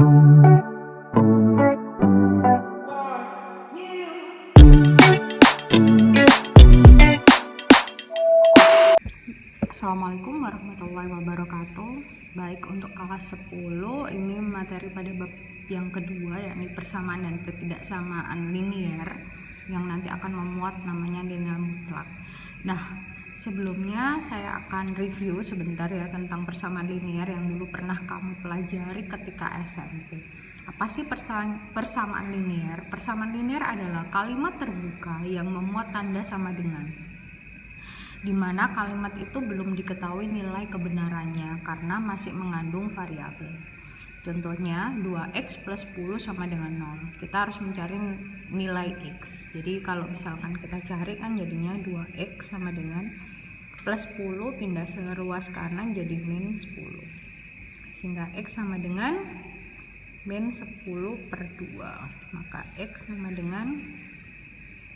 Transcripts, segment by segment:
Assalamualaikum warahmatullahi wabarakatuh. Baik, untuk kelas 10 ini materi pada bab yang kedua, yakni persamaan dan ketidaksamaan linier, yang nanti akan memuat namanya linear mutlak. Nah, sebelumnya saya akan review sebentar ya tentang persamaan linier yang dulu pernah kamu pelajari ketika SMP. Apa sih persamaan linier? Persamaan linier adalah kalimat terbuka yang memuat tanda sama dengan, di mana kalimat itu belum diketahui nilai kebenarannya karena masih mengandung variabel. Contohnya 2x plus 10 sama dengan 0. Kita harus mencari nilai x. Jadi kalau misalkan kita cari kan jadinya 2x sama dengan plus 10 pindah seruas kanan jadi min 10. Sehingga x sama dengan min 10 per 2. Maka x sama dengan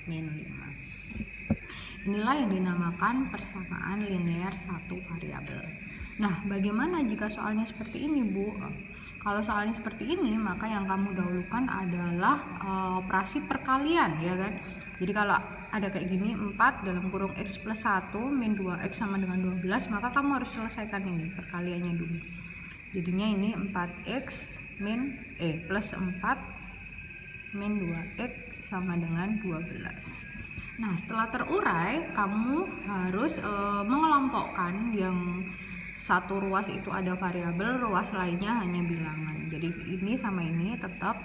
min 5. Inilah yang dinamakan persamaan linear satu variabel. Nah, bagaimana jika soalnya seperti ini, Bu? Kalau soalnya seperti ini, maka yang kamu dahulukan adalah operasi perkalian, ya kan? Jadi kalau ada kayak gini, 4 dalam kurung x plus 1 min 2x sama dengan 12, maka kamu harus selesaikan ini perkaliannya dulu. Jadinya ini 4x plus 4 min 2x sama dengan 12. Nah, setelah terurai, kamu harus mengelompokkan yang satu ruas itu ada variabel, ruas lainnya hanya bilangan. Jadi ini sama ini tetap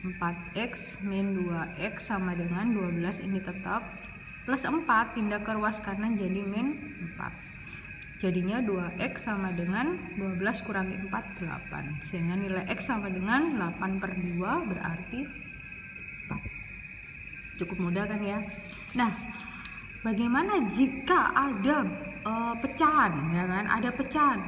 4x min 2x sama dengan 12, ini tetap plus 4 pindah ke ruas kanan jadi min 4. Jadinya 2x sama dengan 12 kurangi 4, 8. Sehingga nilai x sama dengan 8 per 2 berarti 4. Cukup mudah kan ya. Nah, bagaimana jika ada pecahan, ya kan? Ada pecahan.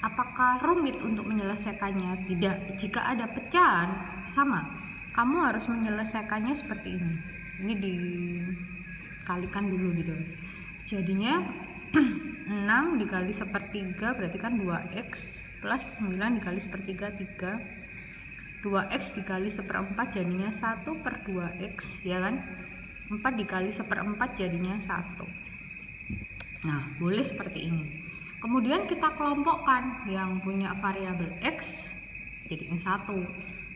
Apakah rumit untuk menyelesaikannya? Tidak. Jika ada pecahan, sama. Kamu harus menyelesaikannya seperti ini. Ini dikalikan dulu gitu. Jadinya 6 dikali sepertiga berarti kan 2x plus 9 dikali sepertiga 3. 2x dikali seperempat jadinya 1 per 2x, ya kan? 4 dikali seperempat jadinya 1. Nah, boleh seperti ini. Kemudian kita kelompokkan yang punya variabel x jadiin 1.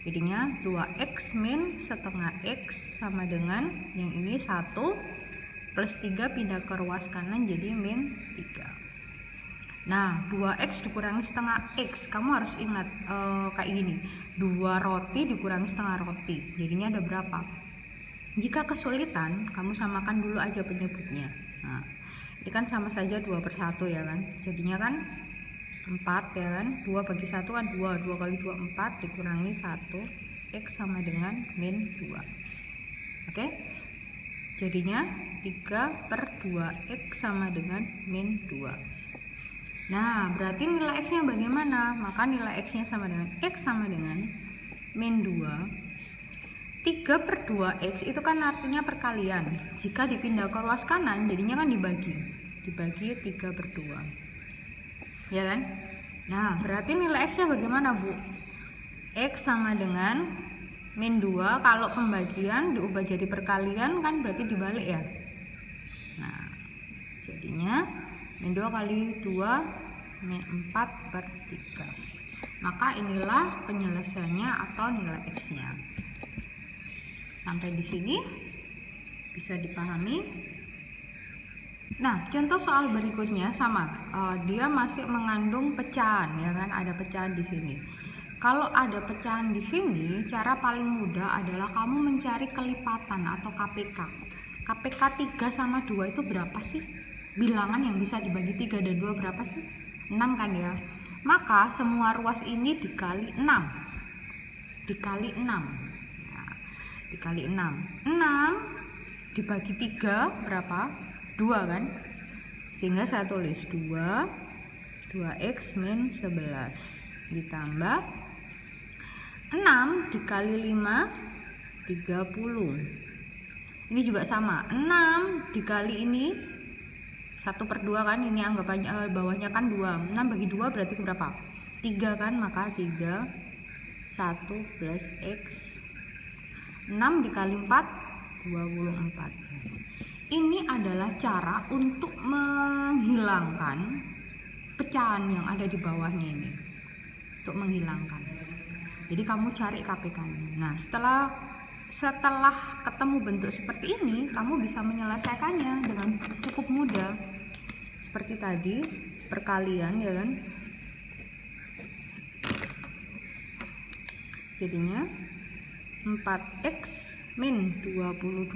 Jadinya 2x min setengah x sama dengan yang ini 1 plus 3 pindah ke ruas kanan jadi min 3. Nah, 2x dikurangi setengah x, kamu harus ingat kayak gini, 2 roti dikurangi setengah roti, jadinya ada berapa? Jika kesulitan, kamu samakan dulu aja penyebutnya. Nah, ini kan sama saja 2 per 1 ya kan, jadinya kan 4 ya kan, 2 bagi 1 kan 2, 2 kali 2 4 dikurangi 1, x sama dengan min 2. Oke? Jadinya 3 per 2x sama dengan min 2. Nah, berarti nilai x nya bagaimana? Maka nilai x nya sama dengan x sama dengan min 2. 3 per 2x itu kan artinya perkalian. Jika dipindah ke ruas kanan jadinya kan dibagi 3 per 2, ya kan? Nah, berarti nilai x nya bagaimana, Bu? X sama dengan min 2. Kalau pembagian diubah jadi perkalian kan berarti dibalik ya. Nah, jadinya min 2 kali 2 min 4 per 3. Maka inilah penyelesaiannya atau nilai x nya. Sampai di sini bisa dipahami. Nah, contoh soal berikutnya sama, dia masih mengandung pecahan, ya kan? Ada pecahan di sini. Kalau ada pecahan di sini, cara paling mudah adalah kamu mencari kelipatan atau KPK. KPK 3 sama 2 itu berapa sih? Bilangan yang bisa dibagi 3 dan 2 berapa sih? 6 kan ya. Maka semua ruas ini dikali 6. Dikali 6. Nah, dikali 6. 6 dibagi 3 berapa? 2 kan? Sehingga saya tulis 2x min 11 ditambah 6 dikali 5 30. Ini juga sama. 6 dikali ini 1 per 2 kan, ini anggapannya bawahnya kan 2. 6 bagi 2 berarti berapa? 3 kan, maka 3 1 plus X. 6 dikali 4 24. Ini adalah cara untuk menghilangkan pecahan yang ada di bawahnya ini, untuk menghilangkan. Jadi kamu cari KPK-nya. Nah, setelah ketemu bentuk seperti ini, kamu bisa menyelesaikannya dengan cukup mudah. Seperti tadi, perkalian ya kan. Jadinya 4x min 22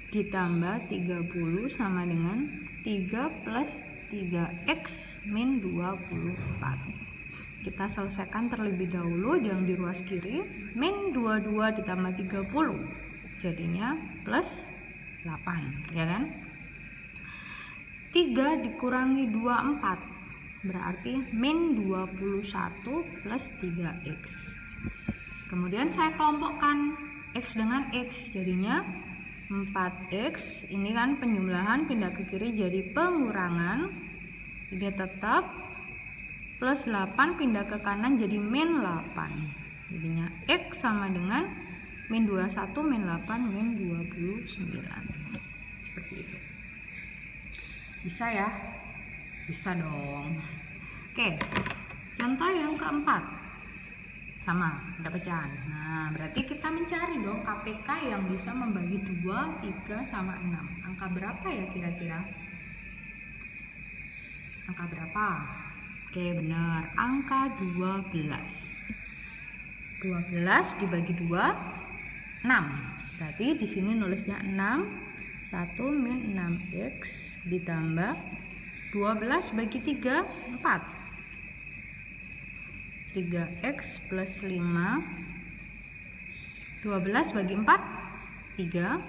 ditambah 30 sama dengan 3 plus 3x min 24. Kita selesaikan terlebih dahulu yang di ruas kiri. Min 22 ditambah 30 jadinya plus 8 ya kan. 3 dikurangi 24 berarti min 21 plus 3x. Kemudian saya kelompokkan x dengan x, jadinya 4x. Ini kan penjumlahan, pindah ke kiri jadi pengurangan, ini tetap plus 8, pindah ke kanan jadi min 8. Jadinya x sama dengan min 21 min 8 min 29. Seperti itu. Bisa ya? Bisa dong. Oke, contoh yang keempat. Sama, ada pecahan. Nah, berarti kita mencari dong KPK yang bisa membagi 2, 3, sama 6. Angka berapa ya kira-kira? Angka berapa? Oke, benar. Angka 12. 12 dibagi 2, 6. Berarti di sini nulisnya 6. 1 min 6x ditambah 12 bagi 3, 4. 3x plus 5. 12 bagi 4, 3.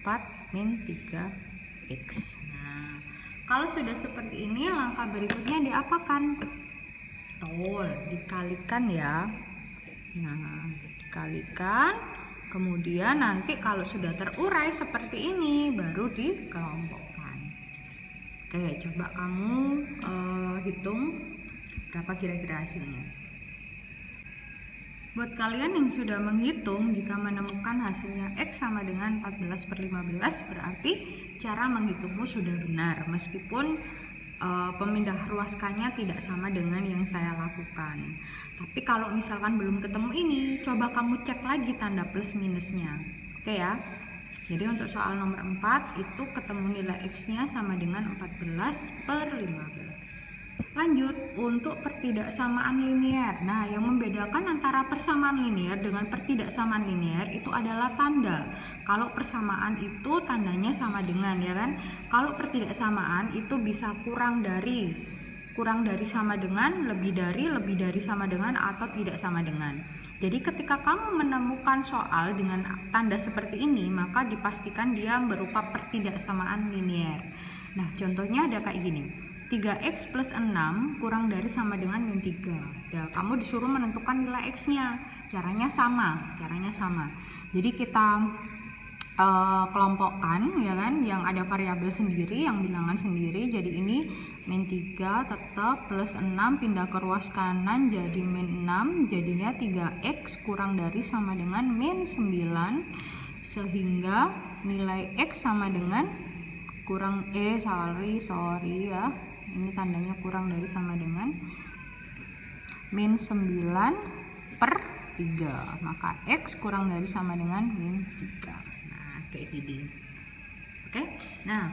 4 min 3x. Nah, kalau sudah seperti ini, langkah berikutnya diapakan? Betul, dikalikan ya. Nah, dikalikan. Kemudian nanti kalau sudah terurai seperti ini, baru dikelompokkan. Oke, coba kamu hitung berapa kira-kira hasilnya. Buat kalian yang sudah menghitung, jika menemukan hasilnya X sama dengan 14/15, berarti cara menghitungmu sudah benar, meskipun pemindah ruaskannya tidak sama dengan yang saya lakukan. Tapi kalau misalkan belum ketemu ini, coba kamu cek lagi tanda plus minusnya. Oke ya. Jadi untuk soal nomor 4 itu ketemu nilai X-nya sama dengan 14/15. Lanjut untuk pertidaksamaan linear. Nah, yang membedakan antara persamaan linear dengan pertidaksamaan linear itu adalah tanda. Kalau persamaan itu tandanya sama dengan, ya kan? Kalau pertidaksamaan itu bisa kurang dari sama dengan, lebih dari sama dengan, atau tidak sama dengan. Jadi ketika kamu menemukan soal dengan tanda seperti ini, maka dipastikan dia berupa pertidaksamaan linear. Nah, contohnya ada kayak gini. 3x plus 6 kurang dari sama dengan min 3. Ya, kamu disuruh menentukan nilai x-nya. Caranya sama. Jadi kita kelompokkan ya kan, yang ada variabel sendiri, yang bilangan sendiri. Jadi ini min 3 tetap plus 6 pindah ke ruas kanan jadi min 6, jadinya 3x kurang dari sama dengan min 9, sehingga nilai x sama dengan kurang sorry ya. Ini tandanya kurang dari sama dengan min 9/3. Maka X kurang dari sama dengan min 3. Nah, kayak gini. Oke. Nah,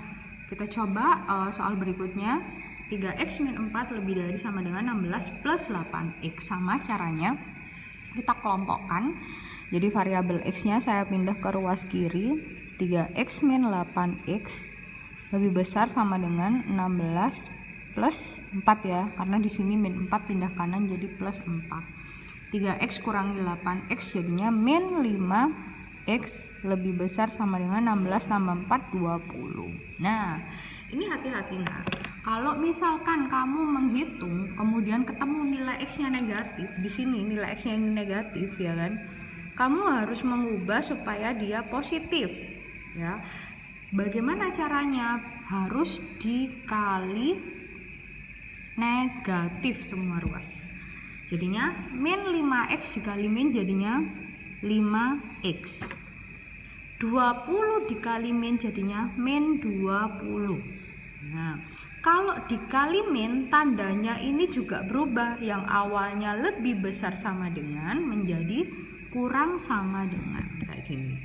kita coba soal berikutnya. 3x min 4 lebih dari sama dengan 16 plus 8x. Sama caranya kita kelompokkan. Jadi variabel X-nya saya pindah ke ruas kiri. 3x min 8x lebih besar sama dengan 16 plus 4 ya, karena di sini min 4 pindah kanan jadi plus 4. 3x kurangi 8x jadinya min 5x lebih besar sama dengan 16 tambah 4 20. Nah, ini hati-hati. Nah, kalau misalkan kamu menghitung kemudian ketemu nilai x-nya negatif, di sini nilai x-nya ini negatif ya kan, kamu harus mengubah supaya dia positif ya. Bagaimana caranya? Harus dikali negatif semua ruas. Jadinya min 5x dikali min jadinya 5x. 20 dikali min jadinya min 20. Nah, kalau dikali min tandanya ini juga berubah, yang awalnya lebih besar sama dengan menjadi kurang sama dengan, kayak gini.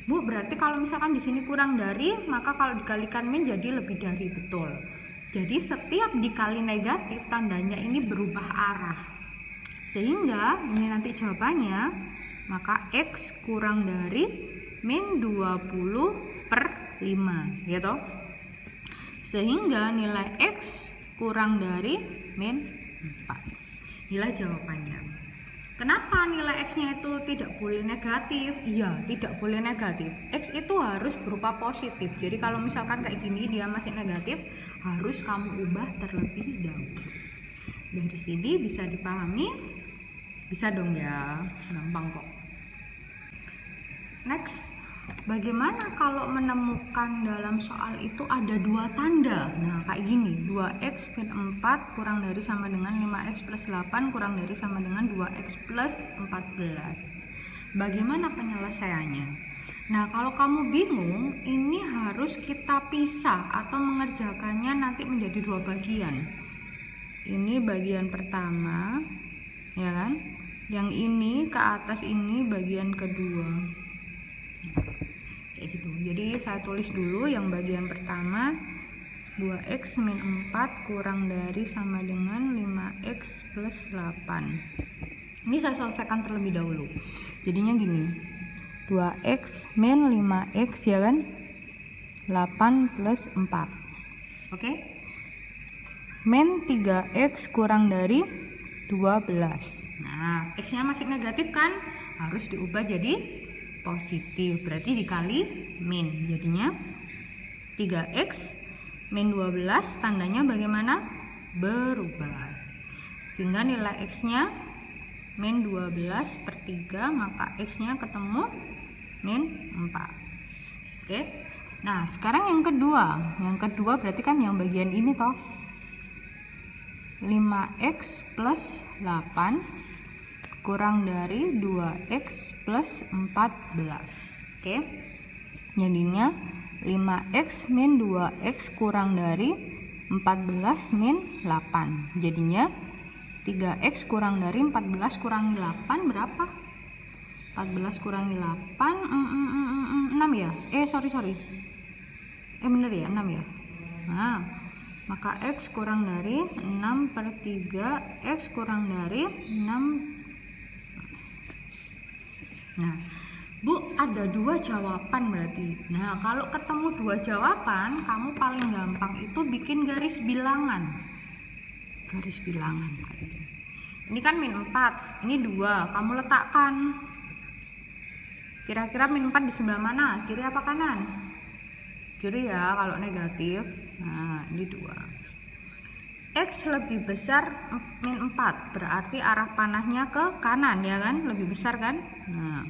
Bu, berarti kalau misalkan di sini kurang dari, maka kalau dikalikan min jadi lebih dari, betul. Jadi setiap dikali negatif tandanya ini berubah arah. Sehingga ini nanti jawabannya, maka x kurang dari min 20 per 5, gitu. Sehingga nilai x kurang dari min 4. Inilah jawabannya. Kenapa nilai x-nya itu tidak boleh negatif? Iya, tidak boleh negatif. X itu harus berupa positif. Jadi kalau misalkan kayak gini dia masih negatif, harus kamu ubah terlebih dahulu. Dari sini bisa dipahami? Bisa dong ya, gampang kok. Next, bagaimana kalau menemukan dalam soal itu ada dua tanda? Nah, kayak gini, 2x min 4 kurang dari sama dengan 5x plus 8 kurang dari sama dengan 2x plus 14. Bagaimana penyelesaiannya? Nah, kalau kamu bingung, ini harus kita pisah atau mengerjakannya nanti menjadi dua bagian. Ini bagian pertama, ya kan? Yang ini ke atas ini bagian kedua. Kayak gitu. Jadi saya tulis dulu yang bagian pertama, 2x min 4 kurang dari sama dengan 5x plus 8. Ini saya selesaikan terlebih dahulu. Jadinya gini, 2x min 5x ya kan, 8 plus 4. Oke? Min 3x kurang dari 12. Nah, x nya masih negatif kan, harus diubah jadi positif, berarti dikali min, jadinya 3x min 12 tandanya bagaimana? Berubah, sehingga nilai x nya min 12 per 3, maka x nya ketemu min 4. Oke, nah sekarang yang kedua berarti kan yang bagian ini toh, 5x plus 8 kurang dari 2x plus 14. Oke, jadinya 5x min 2x kurang dari 14 min 8. Jadinya 3x kurang dari 14 kurangi 8 berapa? 14 kurangi 8 6 ya? Sorry. Bener ya, 6 ya? Nah, maka x kurang dari 6 per 3, x kurang dari 6. Nah, Bu, ada dua jawaban berarti. Nah, kalau ketemu dua jawaban, kamu paling gampang itu bikin garis bilangan. Garis bilangan kayak gitu. Ini kan min 4, ini 2, kamu letakkan. Kira-kira min 4 di sebelah mana? Kiri apa kanan? Kiri ya, kalau negatif. Nah, ini 2. X lebih besar min 4, berarti arah panahnya ke kanan ya kan, lebih besar kan. Nah,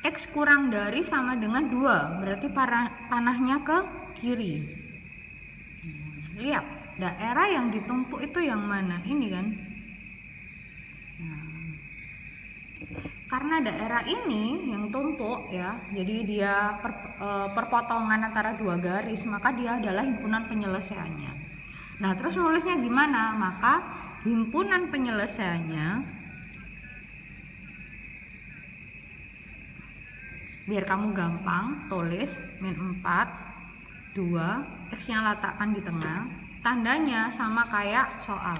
X kurang dari sama dengan 2, berarti panahnya ke kiri. Lihat, daerah yang ditumpuk itu yang mana? Ini kan. Nah, karena daerah ini yang tumpuk ya, jadi dia perpotongan antara dua garis, maka dia adalah himpunan penyelesaiannya. Nah, terus nulisnya gimana? Maka himpunan penyelesaiannya, biar kamu gampang, tulis min 4, 2, x nya letakkan di tengah, tandanya sama kayak soal.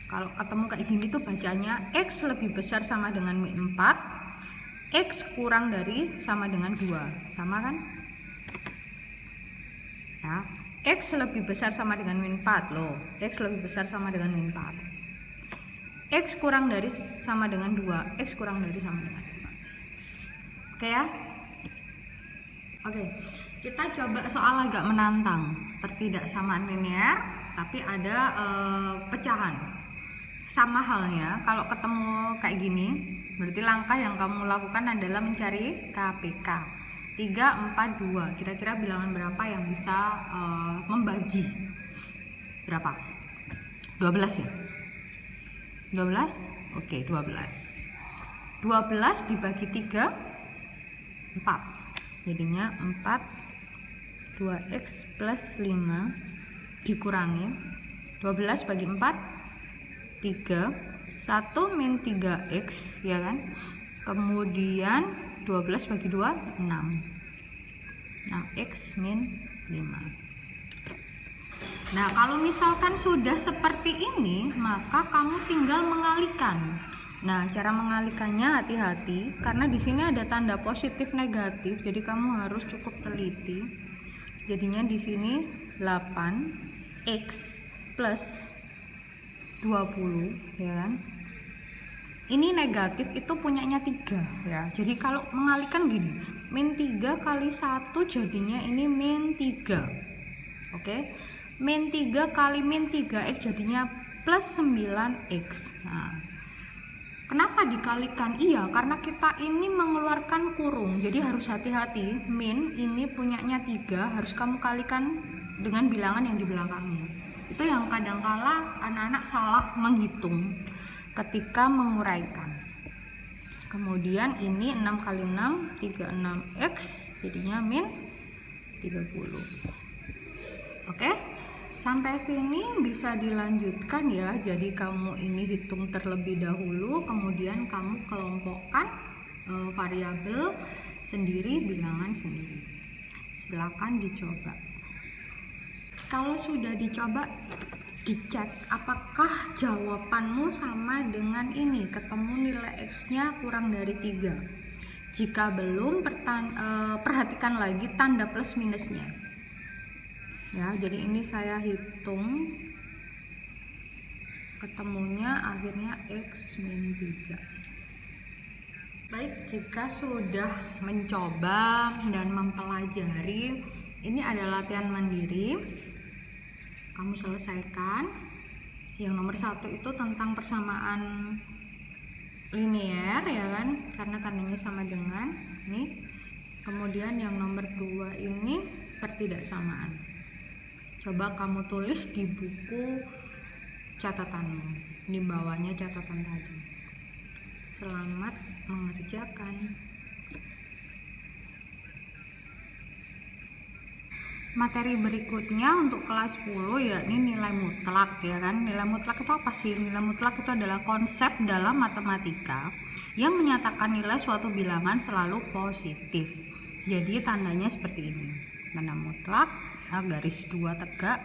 Kalau ketemu kayak gini tuh bacanya x lebih besar sama dengan min 4, x kurang dari sama dengan 2, sama kan? Ya, x lebih besar sama dengan min 4 loh, x lebih besar sama dengan min 4, x kurang dari sama dengan 2, x kurang dari sama dengan 2. Oke ya? Oke, kita coba soal agak menantang, pertidaksamaan linear tapi ada pecahan. Sama halnya kalau ketemu kayak gini, berarti langkah yang kamu lakukan adalah mencari KPK. 3, 4, 2. Kira-kira bilangan berapa yang bisa membagi? Berapa? 12 ya? 12? Oke, 12. 12 dibagi 3, 4. Jadinya 4, 2x plus 5 dikurangi 12 bagi 4, 3. 1 min 3x, ya kan? Kemudian 12 bagi 2, 6. 6x min 5. Nah, kalau misalkan sudah seperti ini, maka kamu tinggal mengalihkan. Nah, cara mengalihkannya hati-hati karena di sini ada tanda positif negatif, jadi kamu harus cukup teliti. Jadinya di sini 8x plus 20, ya kan? Ini negatif, itu punyanya 3 ya. Jadi kalau mengalihkan gini, min 3 kali 1 jadinya ini min 3. Oke. Min 3 kali min 3x jadinya plus 9x. Nah, kenapa dikalikan? Iya, karena kita ini mengeluarkan kurung, jadi harus hati-hati. Min ini punyanya 3, harus kamu kalikan dengan bilangan yang di belakangnya. Itu yang kadangkala anak-anak salah menghitung ketika menguraikan. Kemudian ini 6 kali 6, 36x, jadinya min 30. Oke? Sampai sini bisa dilanjutkan ya. Jadi kamu ini hitung terlebih dahulu, kemudian kamu kelompokkan variabel sendiri, bilangan sendiri. Silakan dicoba. Kalau sudah dicoba, dicek apakah jawabanmu sama dengan ini, ketemu nilai x-nya kurang dari 3. Jika belum, perhatikan lagi tanda plus minusnya. Ya, jadi ini saya hitung ketemunya akhirnya x min 3. Baik, jika sudah mencoba dan mempelajari, ini adalah latihan mandiri, kamu selesaikan. Yang nomor 1 itu tentang persamaan linear, ya kan, karena tandanya sama dengan ini. Kemudian yang nomor 2 ini pertidaksamaan. Coba kamu tulis di buku catatanmu, di bawahnya catatan tadi. Selamat mengerjakan. Materi berikutnya untuk kelas 10 yakni nilai mutlak, ya kan. Nilai mutlak itu apa sih? Nilai mutlak itu adalah konsep dalam matematika yang menyatakan nilai suatu bilangan selalu positif. Jadi tandanya seperti ini. Tanda mutlak, garis 2 tegak.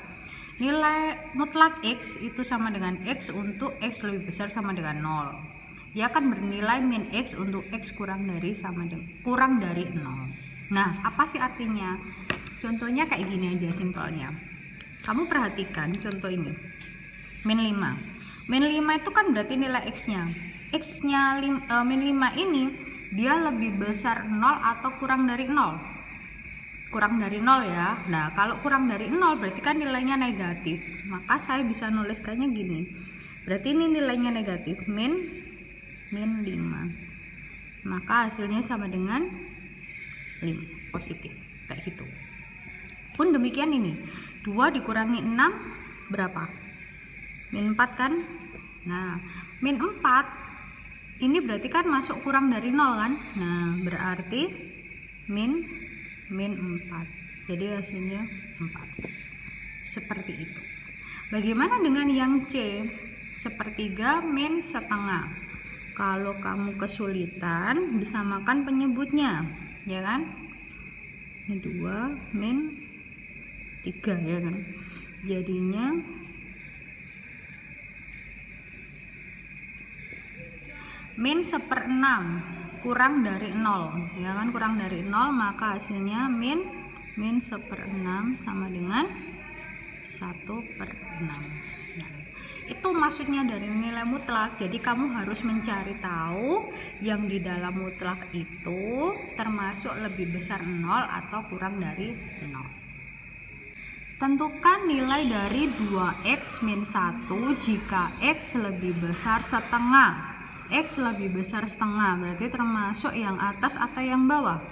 Nilai mutlak x itu sama dengan x untuk x lebih besar sama dengan 0. Dia akan bernilai min x untuk x kurang dari 0. Nah, apa sih artinya? Contohnya kayak gini aja simpelnya. Kamu perhatikan contoh ini. Min 5. Min 5 itu kan berarti nilai x-nya. X-nya min 5 ini dia lebih besar 0 atau kurang dari 0? Kurang dari 0 ya. Nah, kalau kurang dari 0 berarti kan nilainya negatif. Maka saya bisa nuliskannya gini. Berarti ini nilainya negatif, min 5. Maka hasilnya sama dengan 5, positif. Kayak gitu. Pun demikian ini. 2 dikurangi 6 berapa? Min 4 kan? Nah, min 4 ini berarti kan masuk kurang dari 0 kan? Nah, berarti min 4. Jadi hasilnya 4. Seperti itu. Bagaimana dengan yang C? Sepertiga min setengah. Kalau kamu kesulitan, disamakan penyebutnya, ya kan? Ini 2 min 3, ya kan? Jadinya min 1/6 kurang dari 0, ya kan? Kurang dari 0, maka hasilnya min 1/6 sama dengan 1/6. Nah, itu maksudnya dari nilai mutlak. Jadi kamu harus mencari tahu yang di dalam mutlak itu termasuk lebih besar 0 atau kurang dari 0. Tentukan nilai dari 2x min 1 jika x lebih besar setengah. X lebih besar setengah berarti termasuk yang atas atau yang bawah?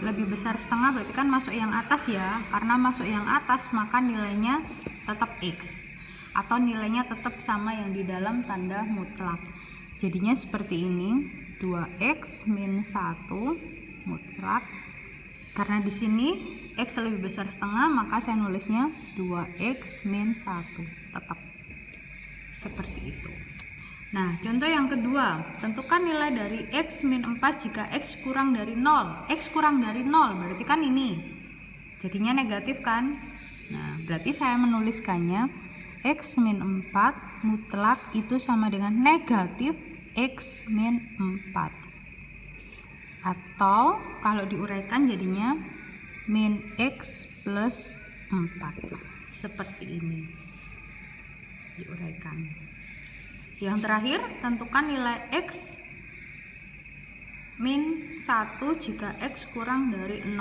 lebih besar setengah berarti kan masuk yang atas ya. Karena masuk yang atas maka nilainya tetap X, atau nilainya tetap sama yang di dalam tanda mutlak. Jadinya seperti ini, 2X min 1 mutlak. Karena di sini X lebih besar setengah maka saya nulisnya 2X min 1 tetap seperti itu. Nah, contoh yang kedua, tentukan nilai dari X min 4 jika X kurang dari 0. X kurang dari 0 berarti kan ini, jadinya negatif kan. Nah, berarti saya menuliskannya X min 4 mutlak itu sama dengan negatif X min 4. Atau kalau diuraikan jadinya min X plus 4. Seperti ini diuraikan. Yang terakhir, tentukan nilai X min 1 jika X kurang dari 0.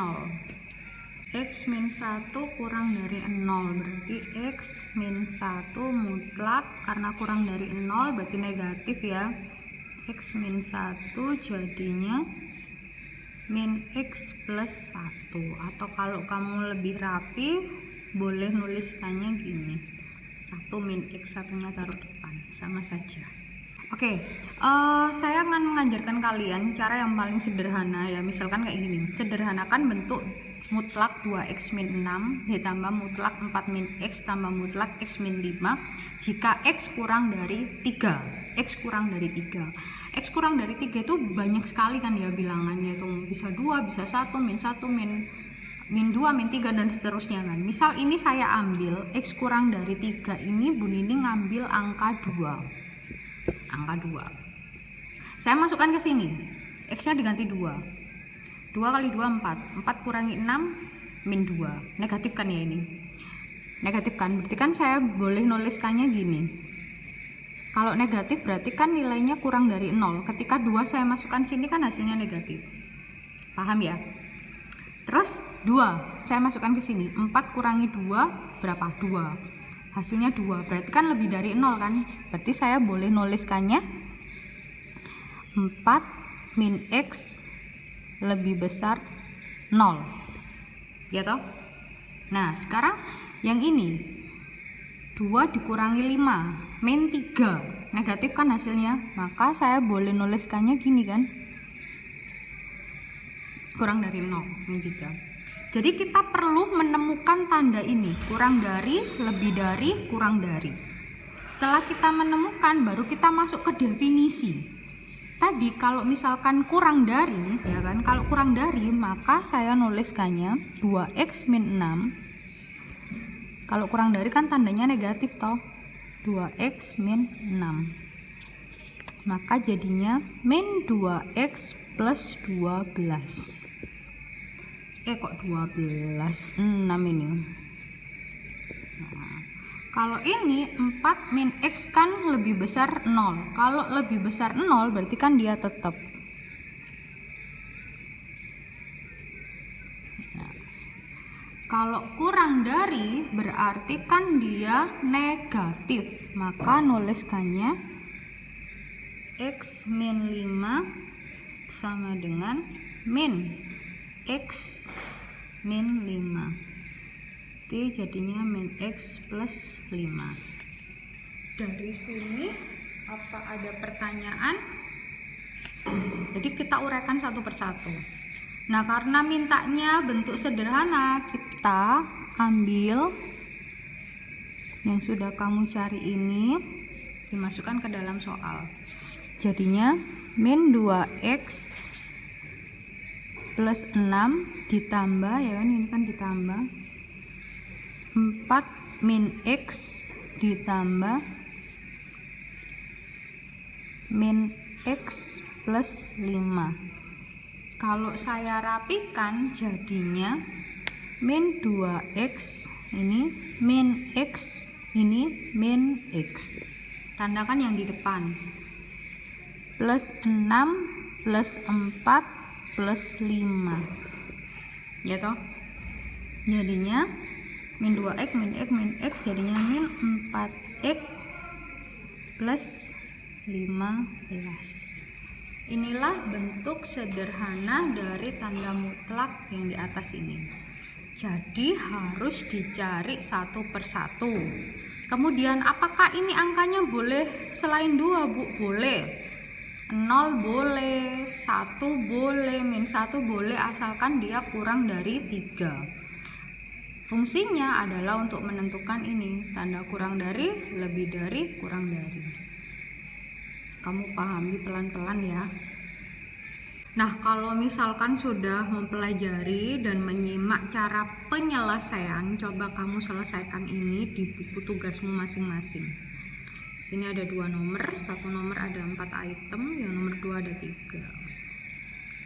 X min 1 kurang dari 0 berarti X min 1 mutlak, karena kurang dari 0 berarti negatif ya. X min 1 jadinya min X plus 1, atau kalau kamu lebih rapi boleh nuliskannya gini, 1 min X, satunya taruh depan, sama saja. Oke, saya akan mengajarkan kalian cara yang paling sederhana ya. Misalkan kayak gini, sederhanakan bentuk mutlak 2X min 6 ditambah mutlak 4 min X tambah mutlak X min 5 jika X kurang dari 3. X kurang dari 3. X kurang dari 3 itu banyak sekali kan ya bilangannya, itu bisa 2, bisa 1, min 1, min 2, min 3 dan seterusnya kan. Misal ini saya ambil X kurang dari 3 ini, Bu Nini ngambil angka 2. Angka 2. Saya masukkan ke sini. X-nya diganti 2. 2 kali 2 4. 4 kurangi 6 min 2. Negatif kan ya ini. Negatif kan. Berarti kan saya boleh nuliskannya gini. Kalau negatif berarti kan nilainya kurang dari 0. Ketika 2 saya masukkan sini kan hasilnya negatif. Paham ya? Terus 2 saya masukkan ke sini. 4 kurangi 2 berapa? 2. Hasilnya 2. Berarti kan lebih dari 0 kan? Berarti saya boleh nuliskannya 4 min X lebih besar 0. Ya toh? Nah, sekarang yang ini 2 dikurangi 5 min 3. Negatif kan hasilnya? Maka saya boleh nuliskannya gini kan? Kurang dari 0 min 3. Jadi kita perlu menemukan tanda ini, kurang dari, lebih dari, kurang dari. Setelah kita menemukan baru kita masuk ke definisi. Tadi kalau misalkan kurang dari ya kan, kalau kurang dari maka saya nuliskannya 2X min 6. Kalau kurang dari kan tandanya negatif toh, 2X min 6. Maka jadinya min 2X plus 12. Kok 12? 6 ini. Nah, kalau ini 4 min X kan lebih besar 0. Kalau lebih besar 0 berarti kan dia tetap. Nah, kalau kurang dari berarti kan dia negatif. Maka nuliskannya X min 5 sama dengan min X min 5. Jadinya min X plus 5. Dari sini apa ada pertanyaan? Jadi kita uraikan satu persatu. Nah, karena mintanya bentuk sederhana, kita ambil yang sudah kamu cari ini dimasukkan ke dalam soal. Jadinya min 2X plus 6 ditambah ya kan, ini kan ditambah 4 min X ditambah min X plus 5. Kalau saya rapikan jadinya min 2X ini min X, ini min X. Tandakan yang di depan. Plus 6 plus 4 plus 5. Ya toh? Jadinya min 2X min X min X jadinya min 4X plus 15. Inilah bentuk sederhana dari tanda mutlak yang di atas ini. Jadi harus dicari satu persatu. Kemudian apakah ini angkanya boleh selain 2, Bu? Boleh. 0 boleh, 1 boleh, -1 boleh, asalkan dia kurang dari 3. Fungsinya adalah untuk menentukan ini, tanda kurang dari, lebih dari, kurang dari. Kamu pahami pelan-pelan ya. Nah, kalau misalkan sudah mempelajari dan menyimak cara penyelesaian, coba kamu selesaikan ini di buku tugasmu masing-masing. Sini ada 2 nomor, satu nomor ada 4 item, yang nomor 2 ada 3.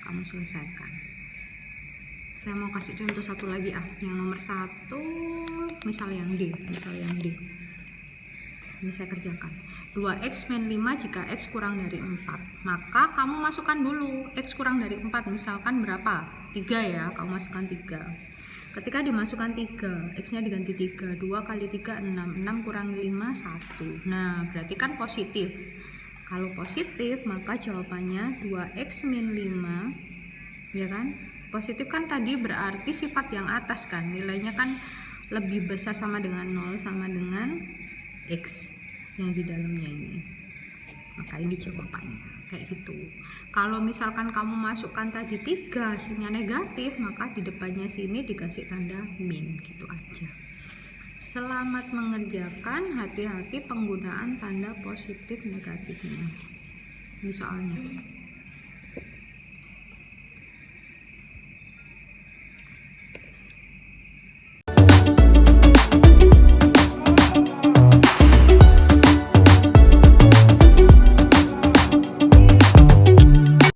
Kamu selesaikan. Saya mau kasih contoh satu lagi yang nomor 1, misal yang D. Ini saya kerjakan. 2x min 5 jika x kurang dari 4. Maka kamu masukkan dulu x kurang dari 4, misalkan berapa? 3 ya, kamu masukkan 3. Ketika dimasukkan 3, x nya diganti 3, 2 kali 3 6, 6 kurang 5 1. Nah, berarti kan positif. Kalau positif maka jawabannya 2x min 5, ya kan? Positif kan tadi berarti sifat yang atas kan, nilainya kan lebih besar sama dengan 0 sama dengan x yang di dalamnya ini. Maka ini jawabannya kayak gitu. Kalau misalkan kamu masukkan tadi 3 hasilnya negatif, maka di depannya sini dikasih tanda min, gitu aja. Selamat mengerjakan, hati-hati penggunaan tanda positif negatifnya. Ini soalnya.